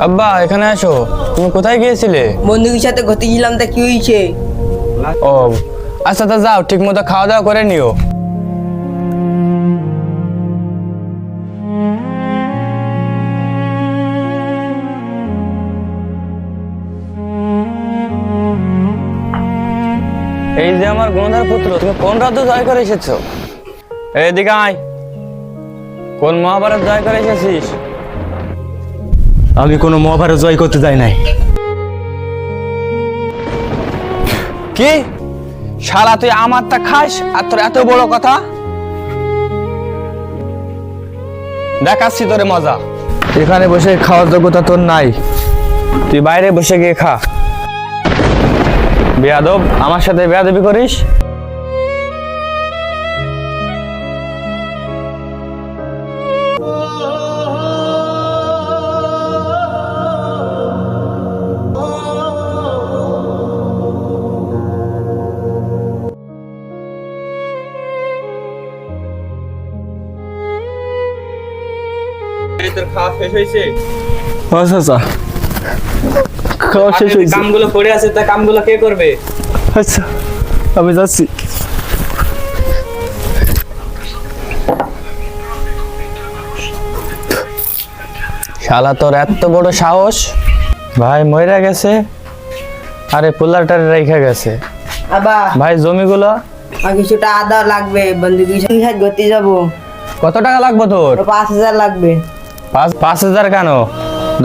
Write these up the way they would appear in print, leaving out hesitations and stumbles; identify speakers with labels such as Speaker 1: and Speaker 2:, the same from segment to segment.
Speaker 1: আব্বা এখানে আসো। তুমি কোথায় গিয়েছিলে?
Speaker 2: বন্ধুদের সাথে ঘুরতে গেলাম, তা কি হয়েছে?
Speaker 1: ও আচ্ছা, তা যাও, ঠিক মতো খাওয়া দাওয়া করে নিও। এই যে আমার গুণধর পুত্র, তুমি কোন রাজ্য জয় করে এসেছো? এদিকে আয়। কোন মহাভারত জয় করে এসেছিস?
Speaker 3: আমি কোনো মহাভারত জয় করতে যাই নাই।
Speaker 1: কি শালা, তুই আমারটা খাস আর তোর এত বড় কথা? দেখাচ্ছি তোরে মজা। এখানে বসে খাওয়ার যোগ্যতা তোর নাই, তুই বাইরে বসে গিয়ে খা। বেয়াদব, আমার সাথে বেয়াদবি করিস? তোর খাওয়া শেষ হয়েছে?
Speaker 3: আচ্ছা, খাওয়া শেষ হয়েছে।
Speaker 1: কামগুলো পড়ে আছে, তা কামগুলো কে করবে?
Speaker 3: আচ্ছা, আমি যাচ্ছি।
Speaker 1: শালা, তোর এত বড় সাহস! ভাই মইরা গেছে, আরে পোলারটারে রেখে গেছে।
Speaker 2: আবা
Speaker 1: ভাই জমিগুলো
Speaker 2: আর কিছুটা আদা লাগবে, বন্ধুদের সাথে ঘুরতে যাবো।
Speaker 1: কত টাকা লাগবে তোর?
Speaker 2: 5,000 লাগবে।
Speaker 1: 5,000 কেন,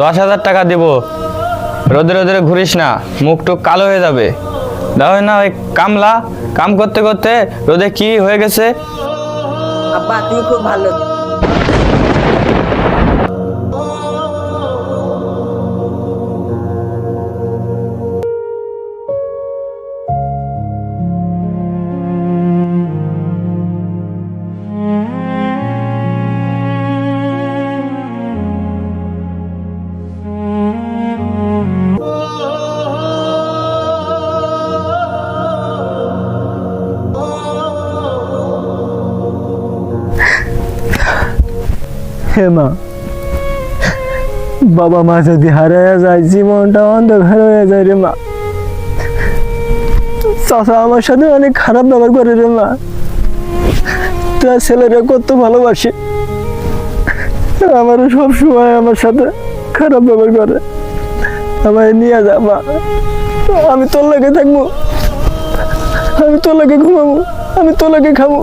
Speaker 1: 10,000 টাকা দিব। রোদে রোদে ঘুরিস না, মুখ টুক কালো হয়ে যাবে। দাও না, ওই কামলা কাম করতে করতে রোদে কি হয়ে গেছে।
Speaker 2: আব্বা তুমি খুব ভালো।
Speaker 3: হে মা, বাবা মা যদি হারিয়ে যায়, জীবনটা অন্ধকার হয়ে যায় রে মা। চাচা আমার সাথে অনেক খারাপ ব্যবহার করে রে মা। তার ছেলেরা কত ভালোবাসে, আমারও সব সময় আমার সাথে খারাপ ব্যবহার করে। আমায় নিয়ে যা মা, আমি তোর লাগে থাকবো, আমি তোর লাগে ঘুমাবো, আমি তোর লাগে খাবো।